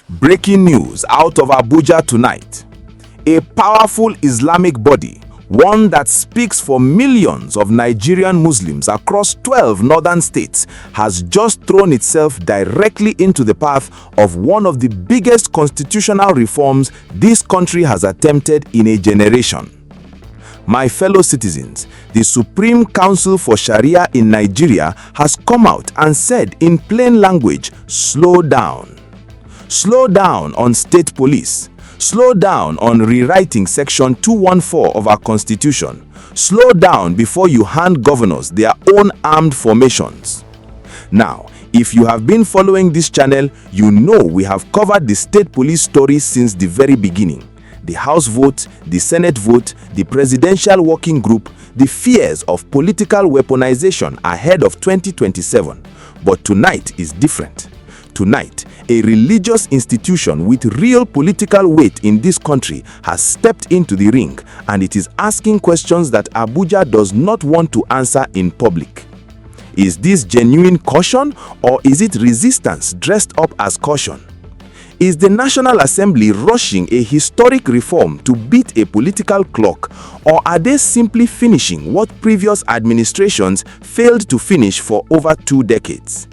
Breaking news out of Abuja tonight. A powerful Islamic body, one that speaks for millions of Nigerian Muslims across 12 northern states, has just thrown itself directly into the path of one of the biggest constitutional reforms this country has attempted in a generation. My fellow citizens, the Supreme Council for Sharia in Nigeria has come out and said in plain language, slow down. Slow down on state police. Slow down on rewriting Section 214 of our Constitution. Slow down before you hand governors their own armed formations. Now, if you have been following this channel, you know we have covered the state police story since the very beginning. The House vote, the Senate vote, the Presidential Working Group, the fears of political weaponization ahead of 2027. But tonight is different. Tonight, a religious institution with real political weight in this country has stepped into the ring, and it is asking questions that Abuja does not want to answer in public. Is this genuine caution, or is it resistance dressed up as caution? Is the National Assembly rushing a historic reform to beat a political clock, or are they simply finishing what previous administrations failed to finish for over 2 decades?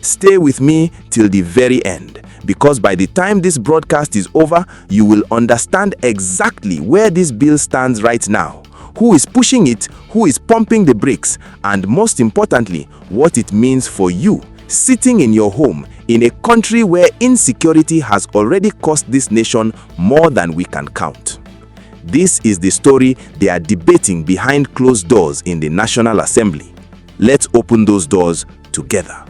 Stay with me till the very end, because by the time this broadcast is over, you will understand exactly where this bill stands right now, who is pushing it, who is pumping the brakes, and most importantly, what it means for you, sitting in your home, in a country where insecurity has already cost this nation more than we can count. This is the story they are debating behind closed doors in the National Assembly. Let's open those doors together.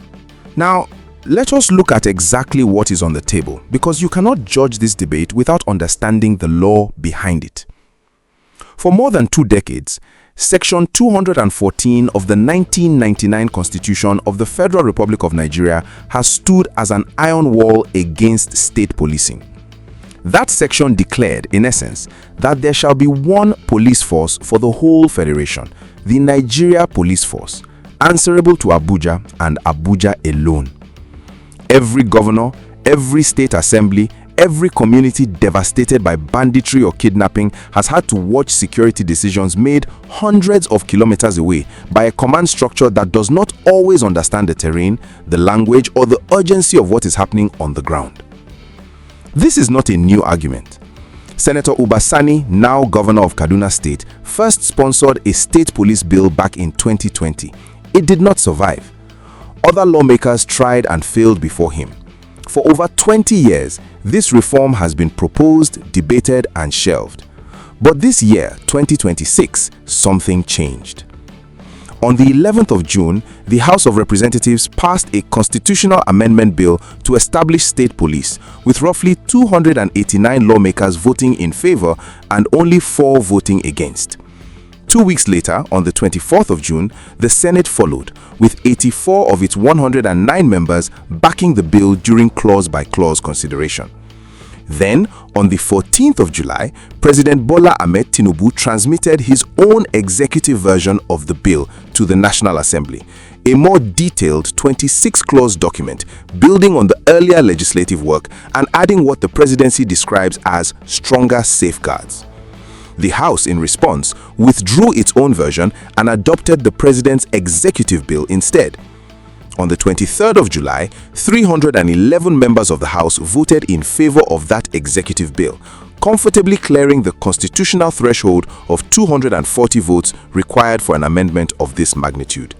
Now, let us look at exactly what is on the table, because you cannot judge this debate without understanding the law behind it. For more than 2 decades, Section 214 of the 1999 Constitution of the Federal Republic of Nigeria has stood as an iron wall against state policing. That section declared, in essence, that there shall be one police force for the whole federation, the Nigeria Police Force, answerable to Abuja and Abuja alone. Every governor, every state assembly, every community devastated by banditry or kidnapping has had to watch security decisions made hundreds of kilometers away by a command structure that does not always understand the terrain, the language, or the urgency of what is happening on the ground. This is not a new argument. Senator Uba Sani, now governor of Kaduna State, first sponsored a state police bill back in 2020. It did not survive. Other lawmakers tried and failed before him. For over 20 years, this reform has been proposed, debated, and shelved. But this year, 2026, something changed. On the 11th of June, the House of Representatives passed a constitutional amendment bill to establish state police, with roughly 289 lawmakers voting in favor and only 4 voting against. 2 weeks later, on the 24th of June, the Senate followed, with 84 of its 109 members backing the bill during clause-by-clause consideration. Then, on the 14th of July, President Bola Ahmed Tinubu transmitted his own executive version of the bill to the National Assembly, a more detailed 26-clause document building on the earlier legislative work and adding what the presidency describes as stronger safeguards. The House, in response, withdrew its own version and adopted the President's executive bill instead. On the 23rd of July, 311 members of the House voted in favor of that executive bill, comfortably clearing the constitutional threshold of 240 votes required for an amendment of this magnitude.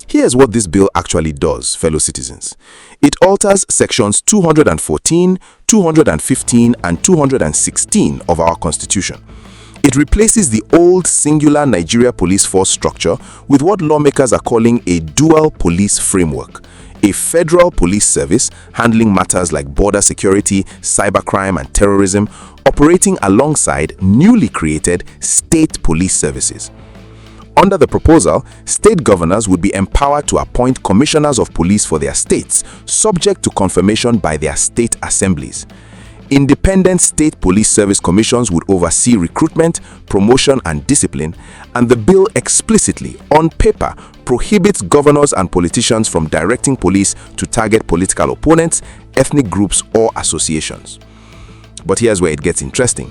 Here's what this bill actually does, fellow citizens. It alters sections 214, 215, and 216 of our Constitution. It replaces the old singular Nigeria Police Force structure with what lawmakers are calling a dual police framework, a federal police service handling matters like border security, cybercrime, and terrorism, operating alongside newly created state police services. Under the proposal, state governors would be empowered to appoint commissioners of police for their states, subject to confirmation by their state assemblies. Independent state police service commissions would oversee recruitment, promotion, and discipline, and the bill explicitly, on paper, prohibits governors and politicians from directing police to target political opponents, ethnic groups or associations. But here's where it gets interesting.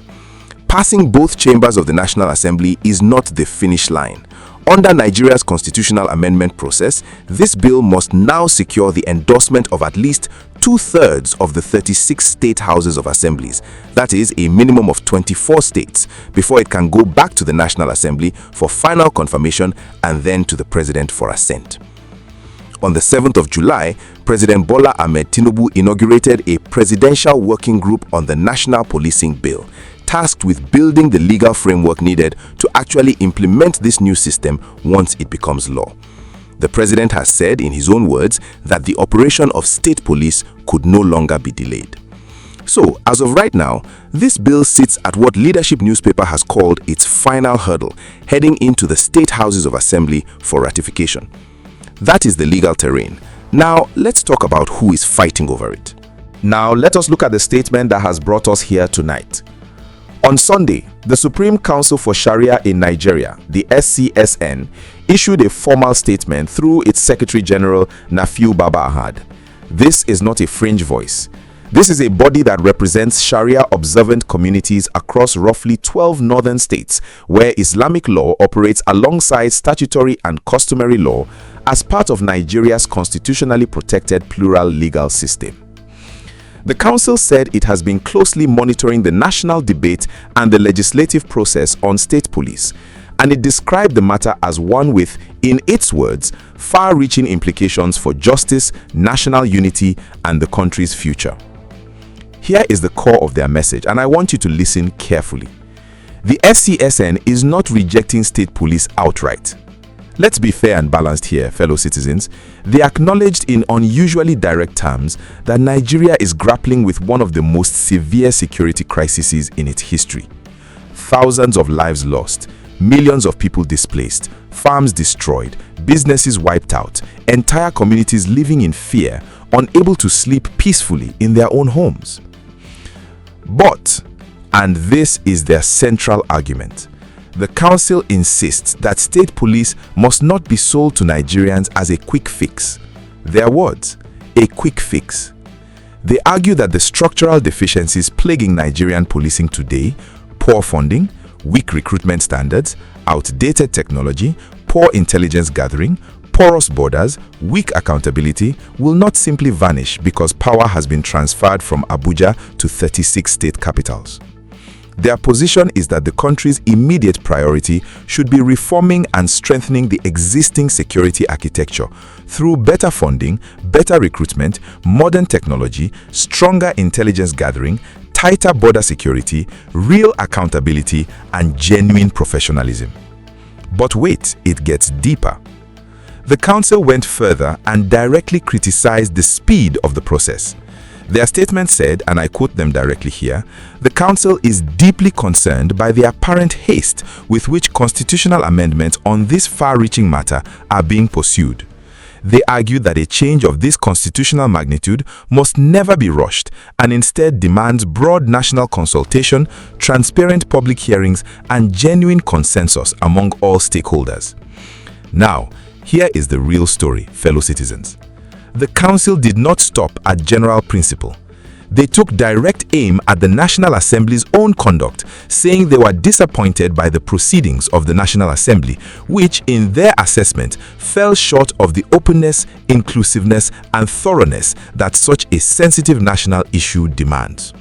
Passing both chambers of the National Assembly is not the finish line. Under Nigeria's constitutional amendment process, this bill must now secure the endorsement of at least 2/3 of the 36 state houses of assemblies, that is, a minimum of 24 states, before it can go back to the National Assembly for final confirmation and then to the President for assent. On the 7th of July, President Bola Ahmed Tinubu inaugurated a presidential working group on the National Policing Bill, tasked with building the legal framework needed to actually implement this new system once it becomes law. The president has said, in his own words, that the operation of state police could no longer be delayed. So, as of right now, this bill sits at what Leadership newspaper has called its final hurdle, heading into the state houses of assembly for ratification. That is the legal terrain. Now, let's talk about who is fighting over it. Now, let us look at the statement that has brought us here tonight. On Sunday, the Supreme Council for Sharia in Nigeria, the SCSN, issued a formal statement through its Secretary General Nafiu Baba Ahad. This is not a fringe voice. This is a body that represents Sharia-observant communities across roughly 12 northern states where Islamic law operates alongside statutory and customary law as part of Nigeria's constitutionally protected plural legal system. The council said it has been closely monitoring the national debate and the legislative process on state police, and it described the matter as one with, in its words, far-reaching implications for justice, national unity, and the country's future. Here is the core of their message, and I want you to listen carefully. The SCSN is not rejecting state police outright. Let's be fair and balanced here, fellow citizens. They acknowledged in unusually direct terms that Nigeria is grappling with one of the most severe security crises in its history. Thousands of lives lost, millions of people displaced, farms destroyed, businesses wiped out, entire communities living in fear, unable to sleep peacefully in their own homes. But, and this is their central argument, the council insists that state police must not be sold to Nigerians as a quick fix. Their words, a quick fix. They argue that the structural deficiencies plaguing Nigerian policing today, poor funding, weak recruitment standards, outdated technology, poor intelligence gathering, porous borders, weak accountability will not simply vanish because power has been transferred from Abuja to 36 state capitals. Their position is that the country's immediate priority should be reforming and strengthening the existing security architecture through better funding, better recruitment, modern technology, stronger intelligence gathering, tighter border security, real accountability, and genuine professionalism. But wait, it gets deeper. The council went further and directly criticized the speed of the process. Their statement said, and I quote them directly here, the council is deeply concerned by the apparent haste with which constitutional amendments on this far-reaching matter are being pursued. They argue that a change of this constitutional magnitude must never be rushed and instead demands broad national consultation, transparent public hearings, and genuine consensus among all stakeholders. Now, here is the real story, fellow citizens. The council did not stop at general principle. They took direct aim at the National Assembly's own conduct, saying they were disappointed by the proceedings of the National Assembly, which, in their assessment, fell short of the openness, inclusiveness, and thoroughness that such a sensitive national issue demands.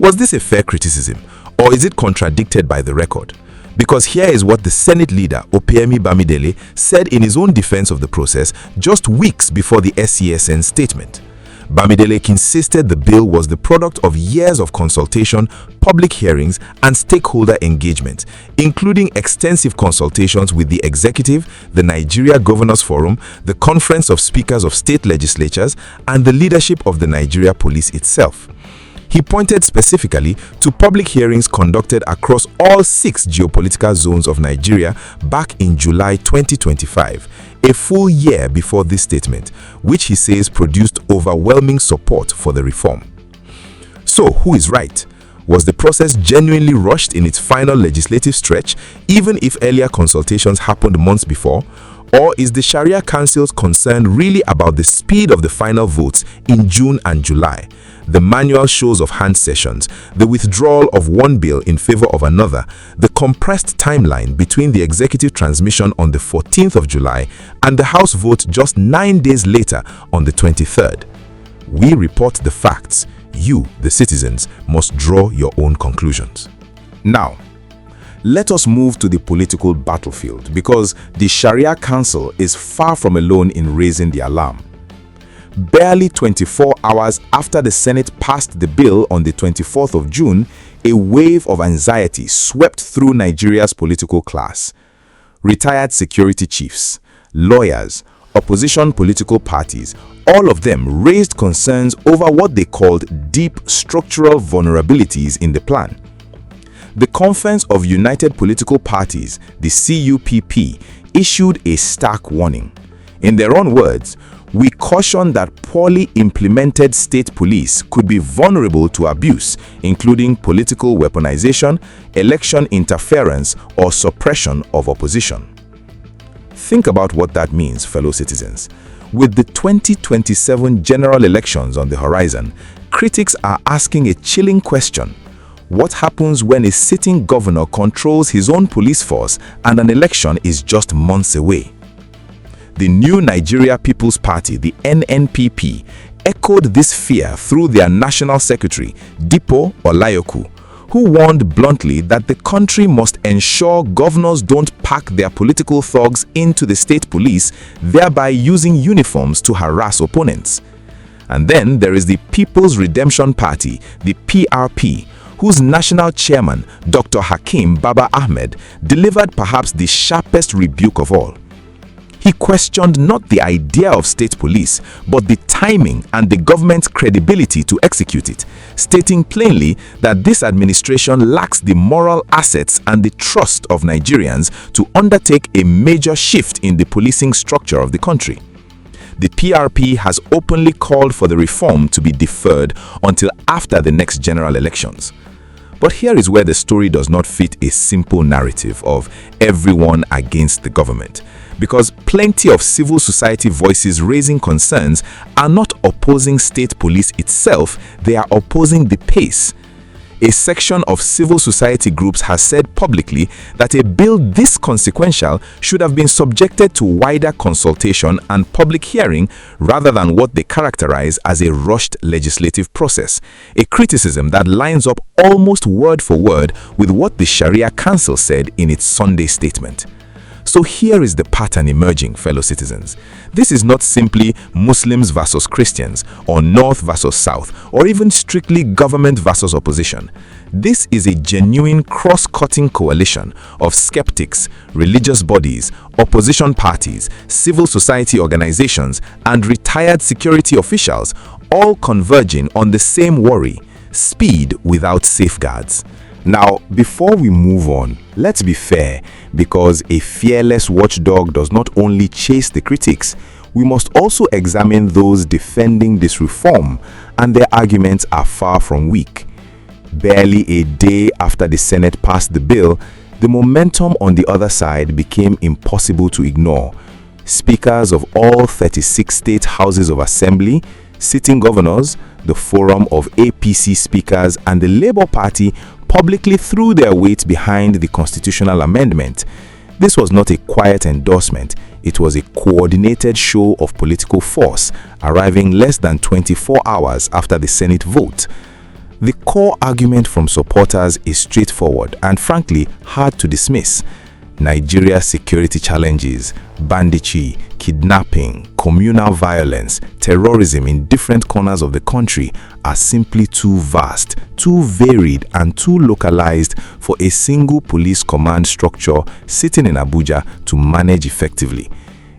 Was this a fair criticism, or is it contradicted by the record? Because here is what the Senate leader, Opeyemi Bamidele, said in his own defense of the process just weeks before the SCSN statement. Bamidele insisted the bill was the product of years of consultation, public hearings, and stakeholder engagement, including extensive consultations with the executive, the Nigeria Governors Forum, the Conference of Speakers of State Legislatures, and the leadership of the Nigeria Police itself. He pointed specifically to public hearings conducted across all 6 geopolitical zones of Nigeria back in July 2025, a full year before this statement, which he says produced overwhelming support for the reform. So, who is right? Was the process genuinely rushed in its final legislative stretch, even if earlier consultations happened months before? Or is the Sharia Council's concern really about the speed of the final votes in June and July? The manual shows of hand sessions, the withdrawal of one bill in favor of another, the compressed timeline between the executive transmission on the 14th of July and the House vote just 9 days later on the 23rd. We report the facts. You, the citizens, must draw your own conclusions. Now, let us move to the political battlefield, because the Sharia Council is far from alone in raising the alarm. Barely 24 hours after the Senate passed the bill on the 24th of June, a wave of anxiety swept through Nigeria's political class. Retired security chiefs, lawyers, opposition political parties, all of them raised concerns over what they called deep structural vulnerabilities in the plan. The Conference of United Political Parties, the CUPP, issued a stark warning. In their own words, "We caution that poorly implemented state police could be vulnerable to abuse, including political weaponization, election interference, or suppression of opposition." Think about what that means, fellow citizens. With the 2027 general elections on the horizon, critics are asking a chilling question. What happens when a sitting governor controls his own police force and an election is just months away? The New Nigeria People's Party, the NNPP, echoed this fear through their national secretary, Dipo Olayoku, who warned bluntly that the country must ensure governors don't pack their political thugs into the state police, thereby using uniforms to harass opponents. And then there is the People's Redemption Party, the PRP, whose national chairman, Dr. Hakim Baba Ahmed, delivered perhaps the sharpest rebuke of all. He questioned not the idea of state police, but the timing and the government's credibility to execute it, stating plainly that this administration lacks the moral assets and the trust of Nigerians to undertake a major shift in the policing structure of the country. The PRP has openly called for the reform to be deferred until after the next general elections. But here is where the story does not fit a simple narrative of everyone against the government, because plenty of civil society voices raising concerns are not opposing state police itself, they are opposing the pace. A section of civil society groups has said publicly that a bill this consequential should have been subjected to wider consultation and public hearing rather than what they characterize as a rushed legislative process, a criticism that lines up almost word for word with what the Sharia Council said in its Sunday statement. So here is the pattern emerging, fellow citizens. This is not simply Muslims versus Christians, or North versus South, or even strictly government versus opposition. This is a genuine cross-cutting coalition of skeptics, religious bodies, opposition parties, civil society organizations, and retired security officials, all converging on the same worry: speed without safeguards. Now, before we move on, let's be fair, because a fearless watchdog does not only chase the critics, we must also examine those defending this reform, and their arguments are far from weak. Barely a day after the Senate passed the bill, the momentum on the other side became impossible to ignore. Speakers of all 36 state houses of assembly, sitting governors, the Forum of APC speakers, and the Labour Party publicly threw their weight behind the constitutional amendment. This was not a quiet endorsement, it was a coordinated show of political force, arriving less than 24 hours after the Senate vote. The core argument from supporters is straightforward and frankly hard to dismiss. Nigeria's security challenges, banditry, kidnapping, communal violence, terrorism in different corners of the country are simply too vast, too varied, and too localized for a single police command structure sitting in Abuja to manage effectively.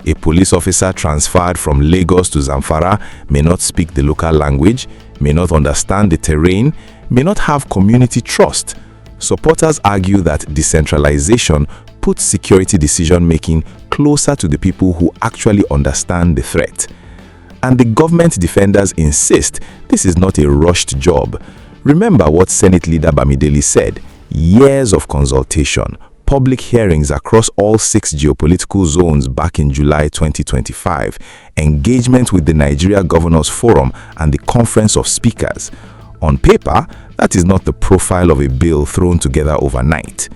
A police officer transferred from Lagos to Zamfara may not speak the local language, may not understand the terrain, may not have community trust. Supporters argue that decentralization puts security decision-making closer to the people who actually understand the threat. And the government defenders insist this is not a rushed job. Remember what Senate leader Bamidele said: years of consultation, public hearings across all 6 geopolitical zones back in July 2025, engagement with the Nigeria Governors Forum and the Conference of Speakers. On paper, that is not the profile of a bill thrown together overnight.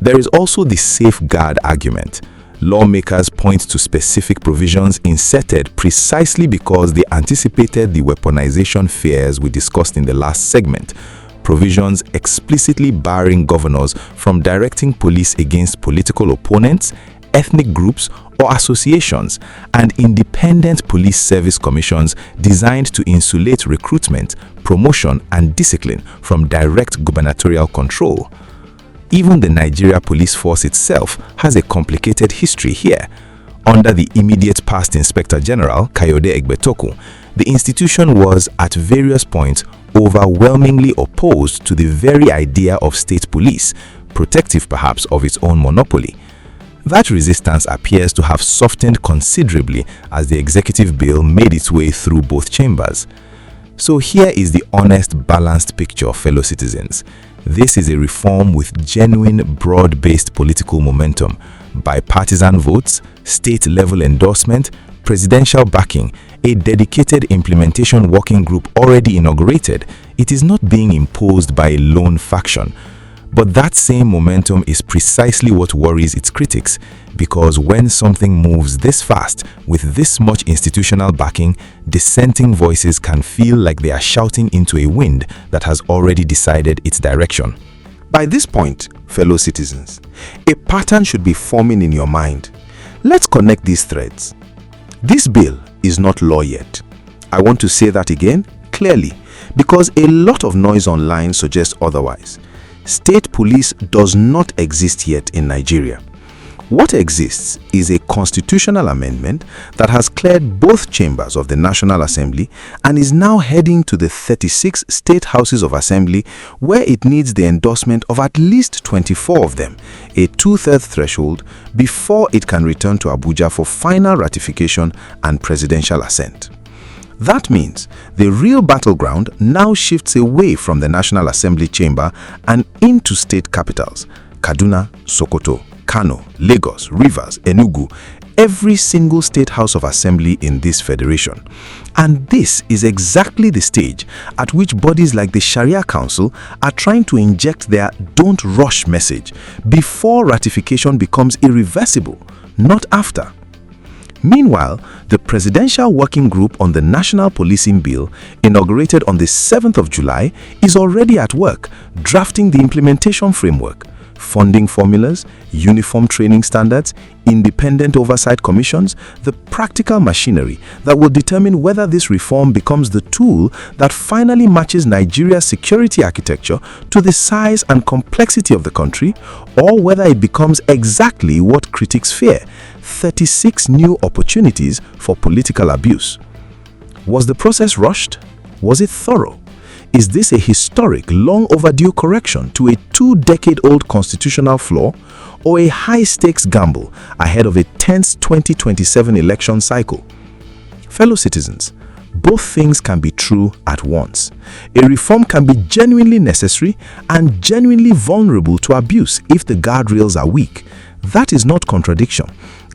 There is also the safeguard argument. Lawmakers point to specific provisions inserted precisely because they anticipated the weaponization fears we discussed in the last segment. Provisions explicitly barring governors from directing police against political opponents, ethnic groups, or associations, and independent police service commissions designed to insulate recruitment, promotion, and discipline from direct gubernatorial control. Even the Nigeria Police Force itself has a complicated history here. Under the immediate past Inspector General, Kayode Egbetoku, the institution was, at various points, overwhelmingly opposed to the very idea of state police, protective perhaps of its own monopoly. That resistance appears to have softened considerably as the executive bill made its way through both chambers. So here is the honest, balanced picture, fellow citizens. This is a reform with genuine, broad-based political momentum, bipartisan votes, state-level endorsement, presidential backing, a dedicated implementation working group already inaugurated. It is not being imposed by a lone faction. But that same momentum is precisely what worries its critics, because when something moves this fast, with this much institutional backing, dissenting voices can feel like they are shouting into a wind that has already decided its direction. By this point, fellow citizens, a pattern should be forming in your mind. Let's connect these threads. This bill is not law yet. I want to say that again, clearly, because a lot of noise online suggests otherwise. State police does not exist yet in Nigeria. What exists is a constitutional amendment that has cleared both chambers of the National Assembly and is now heading to the 36 state houses of assembly, where it needs the endorsement of at least 24 of them, a 2/3 threshold, before it can return to Abuja for final ratification and presidential assent. That means the real battleground now shifts away from the National Assembly chamber and into state capitals: Kaduna, Sokoto, Kano, Lagos, Rivers, Enugu, every single state house of assembly in this federation. And this is exactly the stage at which bodies like the Sharia Council are trying to inject their "don't rush" message before ratification becomes irreversible, not after. Meanwhile, the Presidential Working Group on the National Policing Bill, inaugurated on the 7th of July, is already at work drafting the implementation framework, funding formulas, uniform training standards, independent oversight commissions, the practical machinery that will determine whether this reform becomes the tool that finally matches Nigeria's security architecture to the size and complexity of the country, or whether it becomes exactly what critics fear: 36 new opportunities for political abuse. Was the process rushed? Was it thorough? Is this a historic, long overdue correction to a 2-decade-old constitutional flaw, or a high-stakes gamble ahead of a tense 2027 election cycle? Fellow citizens, both things can be true at once. A reform can be genuinely necessary and genuinely vulnerable to abuse if the guardrails are weak. That is not contradiction.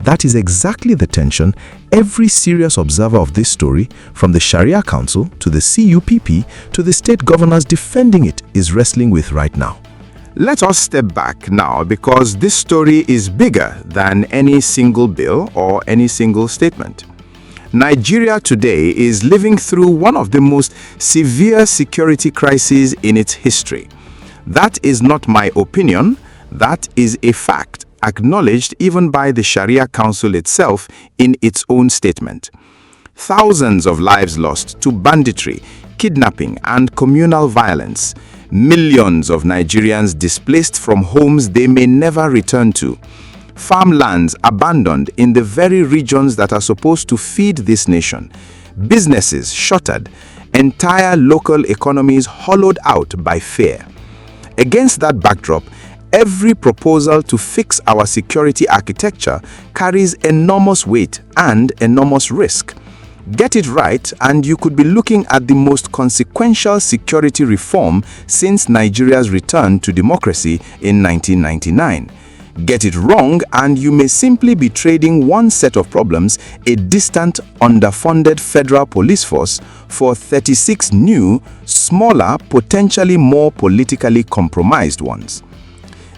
That is exactly the tension every serious observer of this story, from the Sharia Council to the CUPP to the state governors defending it, is wrestling with right now. Let us step back now, because this story is bigger than any single bill or any single statement. Nigeria today is living through one of the most severe security crises in its history. That is not my opinion. That is a fact, acknowledged even by the Sharia Council itself in its own statement. Thousands of lives lost to banditry, kidnapping, and communal violence. Millions of Nigerians displaced from homes they may never return to. Farmlands abandoned in the very regions that are supposed to feed this nation. Businesses shuttered. Entire local economies hollowed out by fear. Against that backdrop, every proposal to fix our security architecture carries enormous weight and enormous risk. Get it right, and you could be looking at the most consequential security reform since Nigeria's return to democracy in 1999. Get it wrong and you may simply be trading one set of problems, a distant, underfunded federal police force, for 36 new, smaller, potentially more politically compromised ones.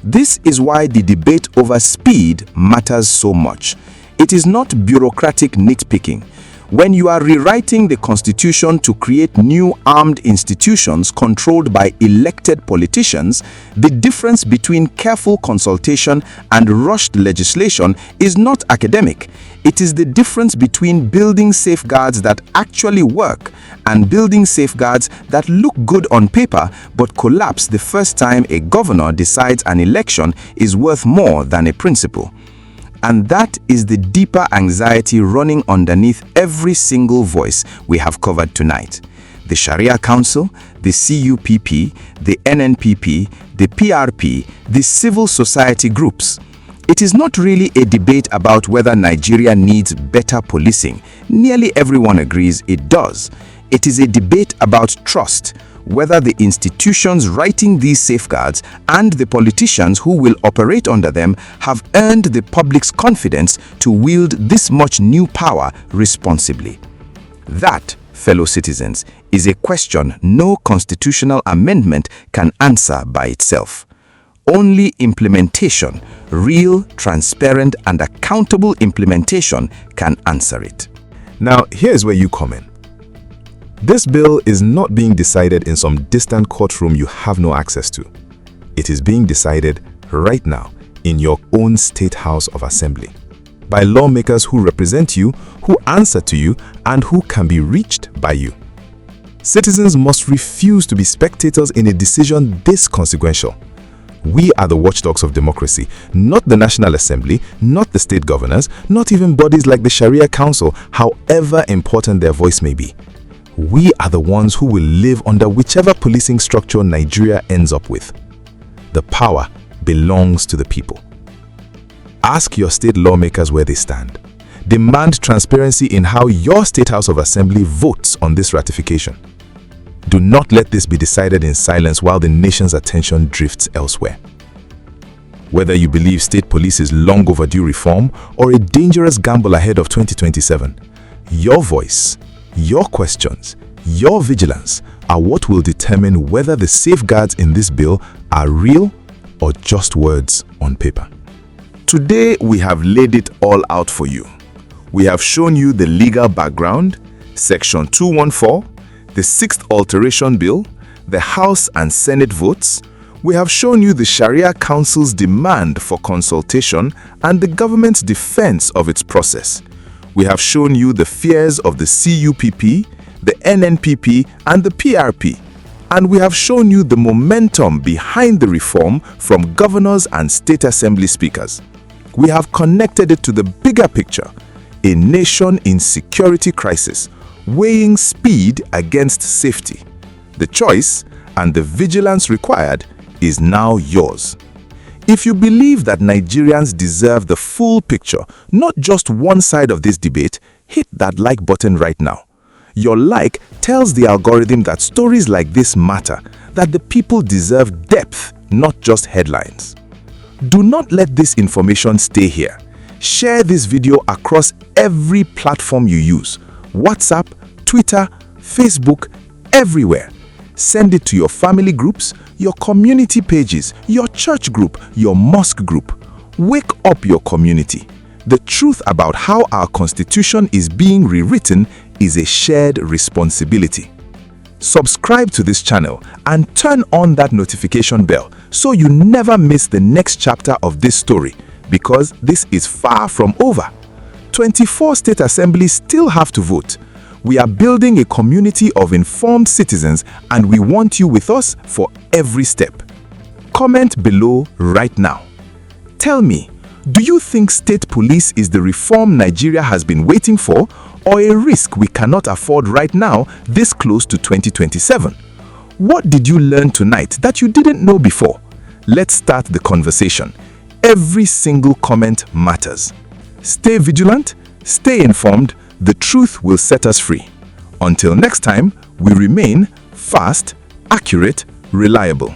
This is why the debate over speed matters so much. It is not bureaucratic nitpicking. When you are rewriting the Constitution to create new armed institutions controlled by elected politicians, the difference between careful consultation and rushed legislation is not academic. It is the difference between building safeguards that actually work and building safeguards that look good on paper but collapse the first time a governor decides an election is worth more than a principle. And that is the deeper anxiety running underneath every single voice we have covered tonight. The Sharia Council, the CUPP, the NNPP, the PRP, the civil society groups. It is not really a debate about whether Nigeria needs better policing. Nearly everyone agrees it does. It is a debate about trust, whether the institutions writing these safeguards and the politicians who will operate under them have earned the public's confidence to wield this much new power responsibly. That, fellow citizens, is a question no constitutional amendment can answer by itself. Only implementation, real, transparent, and accountable implementation can answer it. Now, here's where you come in. This bill is not being decided in some distant courtroom you have no access to. It is being decided right now in your own State House of Assembly by lawmakers who represent you, who answer to you, and who can be reached by you. Citizens must refuse to be spectators in a decision this consequential. We are the watchdogs of democracy, not the National Assembly, not the state governors, not even bodies like the Sharia Council, however important their voice may be. We are the ones who will live under whichever policing structure Nigeria ends up with. The power belongs to the people. Ask your state lawmakers where they stand. Demand transparency in how your State House of Assembly votes on this ratification. Do not let this be decided in silence while the nation's attention drifts elsewhere. Whether you believe state police is long overdue reform or a dangerous gamble ahead of 2027, your voice, your questions, your vigilance are what will determine whether the safeguards in this bill are real or just words on paper. Today, we have laid it all out for you. We have shown you the legal background, Section 214, the 6th Alteration Bill, the House and Senate votes. We have shown you the Sharia Council's demand for consultation and the government's defense of its process. We have shown you the fears of the CUPP, the NNPP, and the PRP. And we have shown you the momentum behind the reform from governors and state assembly speakers. We have connected it to the bigger picture, a nation in security crisis, weighing speed against safety. The choice and the vigilance required is now yours. If you believe that Nigerians deserve the full picture, not just one side of this debate, hit that like button right now. Your like tells the algorithm that stories like this matter, that the people deserve depth, not just headlines. Do not let this information stay here. Share this video across every platform you use: WhatsApp, Twitter, Facebook, everywhere. Send it to your family groups, your community pages, your church group, your mosque group. Wake up your community. The truth about how our Constitution is being rewritten is a shared responsibility. Subscribe to this channel and turn on that notification bell so you never miss the next chapter of this story, because this is far from over. 24 state assemblies still have to vote. We are building a community of informed citizens, and we want you with us for every step. Comment below right now. Tell me, do you think state police is the reform Nigeria has been waiting for, or a risk we cannot afford right now, this close to 2027? What did you learn tonight that you didn't know before? Let's start the conversation. Every single comment matters. Stay vigilant, stay informed. The truth will set us free. Until next time, we remain fast, accurate, reliable.